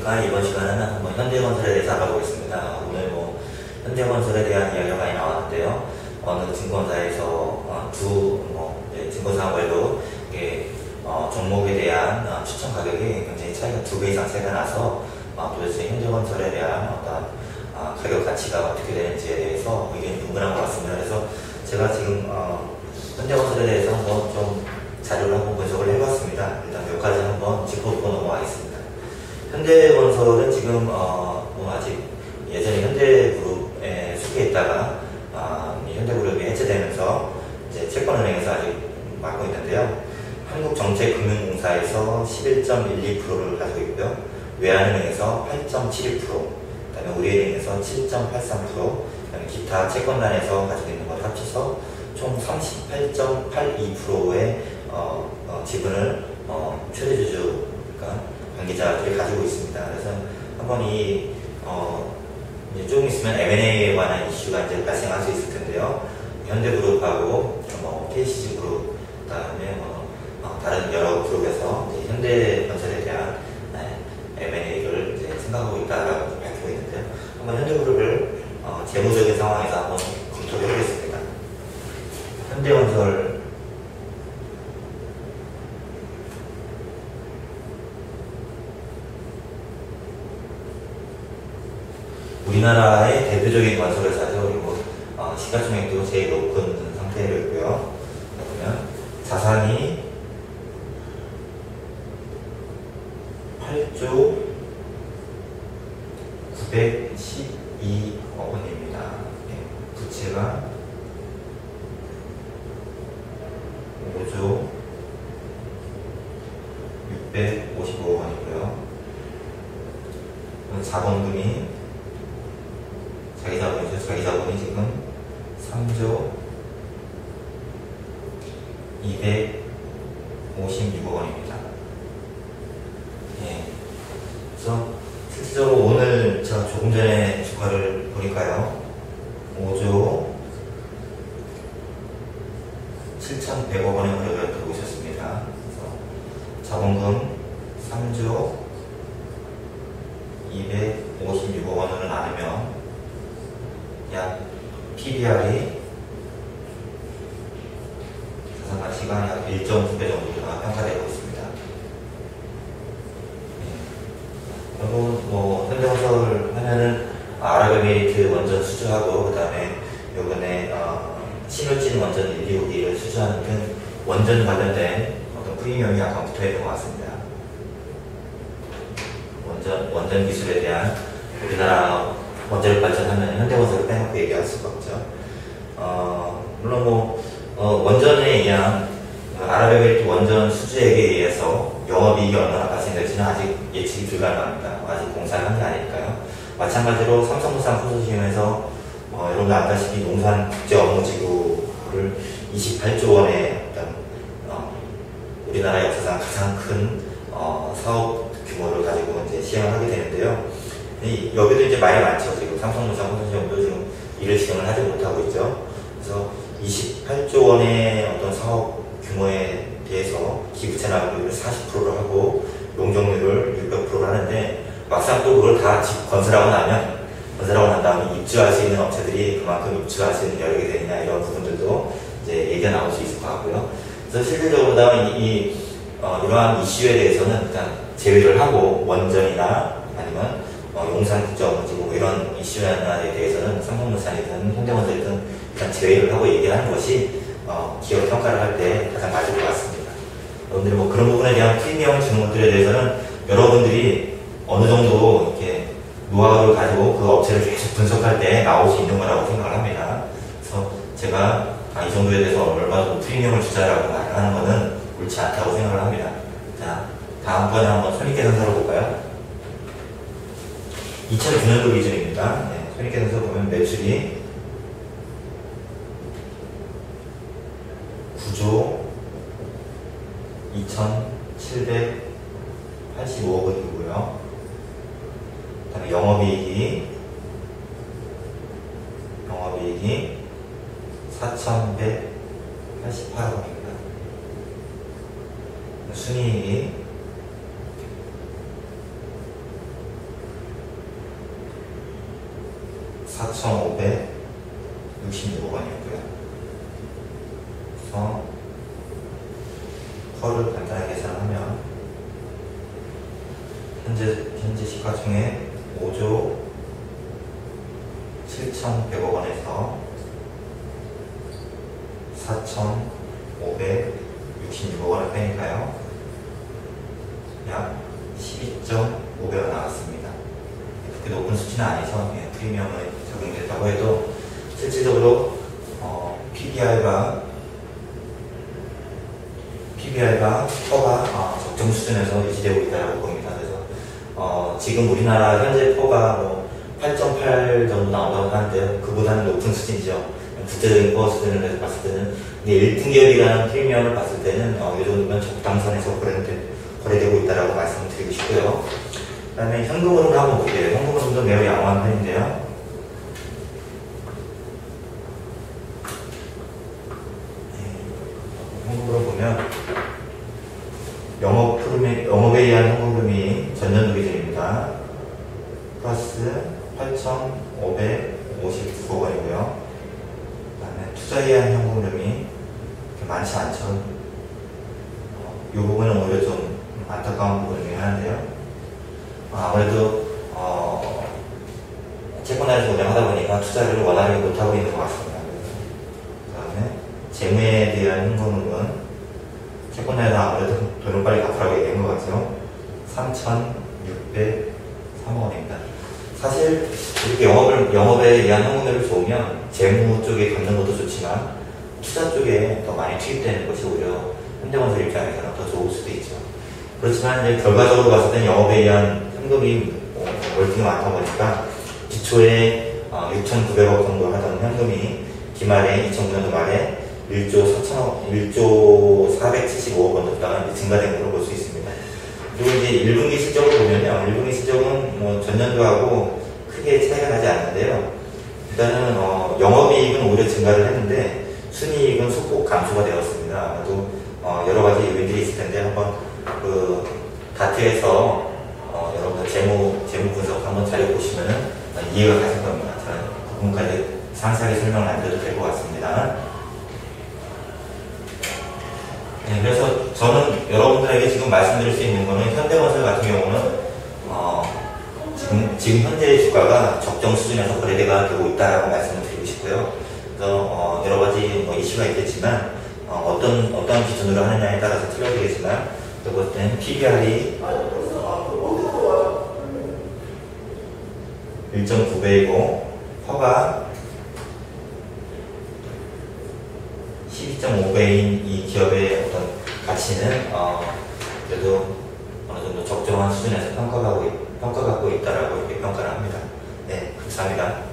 안녕하십니까. 이번 시간에는 한번 현대건설에 대해서 알아보겠습니다. 오늘 현대건설에 대한 이야기가 많이 나왔는데요. 어느 증권사에서 증권사별로 종목에 대한 추천 가격이 굉장히 차이가 2배 이상 차이가 나서 도대체 현대건설에 대한 어떤 가격 가치가 어떻게 되는지에 대해서 의견이 분분한 것 같습니다. 그래서 제가 지금 현대건설에 대해서 한번 좀 자료를 한번 분석을 해봤습니다. 일단 몇 가지 한번 짚어보고 넘어가겠습니다. 현대건설은 지금 아직 예전에 현대그룹에 속해 있다가 현대그룹이 해체되면서 이제 채권은행에서 아직 맡고 있는데요. 한국정책금융공사에서 11.12%를 가지고 있고요. 외환은행에서 8.71%, 그다음에 우리은행에서 7.83%, 그다음에 기타 채권단에서 가지고 있는 걸 합쳐서 총 38.82%의 지분을 최대주주, 그러니까 관계자들이 가지고 있습니다. 그래서 한번 이제 조금 있으면 M&A에 관한 이슈가 이제 발생할 수 있을 텐데요. 현대그룹하고 KCG그룹, 그다음에 다른 여러 그룹에서 현대건설에 대한 M&A를 이제 생각하고 있다라고 밝히고 있는데요. 한번 현대그룹을 재무적인 상황에서 한번 검토를 해보겠습니다. 현대건설 우리나라의 대표적인 건설회사죠. 그리고 시가총액도 제일 높은 상태이고요. 그러면 자산이 8조 912억 원입니다. 부채가 5조 655억 원이고요. 자본금이 자기 자본이 지금 3조 256억 원입니다. 그래서 실질적으로 오늘 제가 조금 전에 주가를 보니까요. 5조 7,100억 원의 거래가 되고 있었습니다. 그래서 자본금 3조 256억 원을 나누면 약 PBR이 자산가치가 약 1.9배 정도가 평가되고 있습니다. 그리고 현대건설 하면은 아랍에미리트 원전 수주하고, 그 다음에 요번에 신일진 원전 1, 2, 5기를 수주하는 등 원전 관련된 어떤 프리미엄이 약간 붙어 있는 것 같습니다. 원전 기술에 대한 우리나라 원자력 발전하면 현대건설을 빼놓고 얘기할 수가 없죠. 물론 원전에 의한 아랍에미리트 원전 수주액에 의해서 영업이익이 얼마나 발생될지는 아직 예측이 불가능합니다. 아직 공사를 한 게 아니니까요. 마찬가지로 삼성물산 컨소시엄에서 여러분들 아다시피 농산 국제 업무지구를 28조 원의 어떤 우리나라 역사상 가장 큰 사업 규모를 가지고 이제 시행을 하게 되는데요. 여기도 이제 말이 많죠. 지금 삼성물산 컨소시엄도 지금 이를 시행을 하지 못하고 있죠. 그래서 28조 원의 어떤 사업 규모에 대해서 기부채 납부율을 40%를 하고 용적률을 600%를 하는데, 막상 또 그걸 다 건설하고 난 다음에 입주할 수 있는 업체들이 그만큼 입주할 수 있는 여력이 되느냐, 이런 부분들도 이제 얘기가 나올 수 있을 것 같고요. 그래서 실질적으로 이러한 이슈에 대해서는 일단 제외를 하고, 원전이나 아니면 용산 국제업무지구 이런 이슈에 대해서는 삼성물산이든 현대건설이든 일단 제외를 하고 얘기하는 것이 기업 평가를 할 때 가장 맞을 것 같습니다. 여러분들이 그런 부분에 대한 프리미엄 증권들에 대해서는 여러분들이 어느 정도 이렇게 노하우를 가지고 그 업체를 계속 분석할 때 나올 수 있는 거라고 생각을 합니다. 그래서 제가 이 정도에 대해서 얼마 정도 프리미엄을 주자라고 말을 하는 거는 옳지 않다고 생각을 합니다. 자, 다음번에 한번 손익계산서를 볼까요? 2009년도 기준입니다. 손익계산서 보면 매출이 9조 2,785억 원이고요. 그 다음에 영업이익이 4,188억 원입니다. 순이익이 4,566억 원이었고요. 그래서 펄을 간단하게 계산하면 현재 시가총액 5조 7,100억 원에서 4,566억 원을 빼니까요. 약 12.5배가 나왔습니다. 그렇게 높은 수치는 아니죠. 프리미엄을 적용됐다고 해도 실질적으로 PBR과 퍼가 적정 수준에서 유지되고 있다고 봅니다. 그래서 지금 우리나라 현재 퍼가 8.8 정도 나온다고 하는데요. 그보다는 높은 수준이죠. 국제적인 퍼 수준을 봤을 때는 1등 기업이라는 프리미엄을 봤을 때는 이 정도면 적당선에서 거래되고 있다고 말씀드리고 싶고요. 그 다음에 현금흐름을 한번 볼게요. 현금흐름도 매우 양호한 편인데요. 현금흐름 보면 영업에 의한 현금흐름이 전년도 기준입니다. 플러스 8,559억 원이고요. 그 다음에 투자에 의한 현금흐름이 많지 않죠. 이 부분은 오히려 좀 안타까운 부분 중에 하나인데요. 아무래도 채권화에서 운영하다 보니까 투자를 원활하게 못하고 있는 것 같습니다. 그 다음에 재무에 대한 현금흐름은 채권화에서 아무래도 돈을 빨리 갚으라고 얘기한 것 같죠. 3,603억 원입니다. 사실 이렇게 영업에 의한 현금흐름이 좋으면 재무 쪽에 갚는 것도 좋지만 투자 쪽에 더 많이 투입되는 것이 오히려 현대건설 입장에서는 더 좋을 수도 있죠. 그렇지만 이제 결과적으로 봤을 때는 영업에 의한 현금이 월등히 많다 보니까 기초에 6,900억 정도 하던 현금이 기말에 2009년도 말에 1조 475억 원 정도가 증가된 걸로 볼 수 있습니다. 그리고 이제 1분기 실적을 보면요. 1분기 실적은 전년도하고 크게 차이가 나지 않는데요. 일단은 영업이익은 오히려 증가를 했는데 순이익은 소폭 감소가 되었습니다. 아마도 여러 가지 요인들이 있을 텐데 한번 다트에서 여러분들 재무 분석 한번 자료 보시면은 이해가 가실 겁니다. 저는 그 부분까지 상세하게 설명을 안 드려도 될 것 같습니다. 네, 그래서 저는 여러분들에게 지금 말씀드릴 수 있는 거는 현대건설 같은 경우는 지금 현재의 주가가 적정 수준에서 거래대가 되고 있다라고 말씀을 드리고 싶고요. 그래서 여러 가지 이슈가 있겠지만 어떤 기준으로 하느냐에 따라서 틀려지겠지만 볼 때는 PBR이 1.9배이고 퍼가 12.5배인 이 기업의 어떤 가치는 그래도 어느 정도 적정한 수준에서 평가받고 있다라고 이렇게 평가를 합니다. 네, 감사합니다.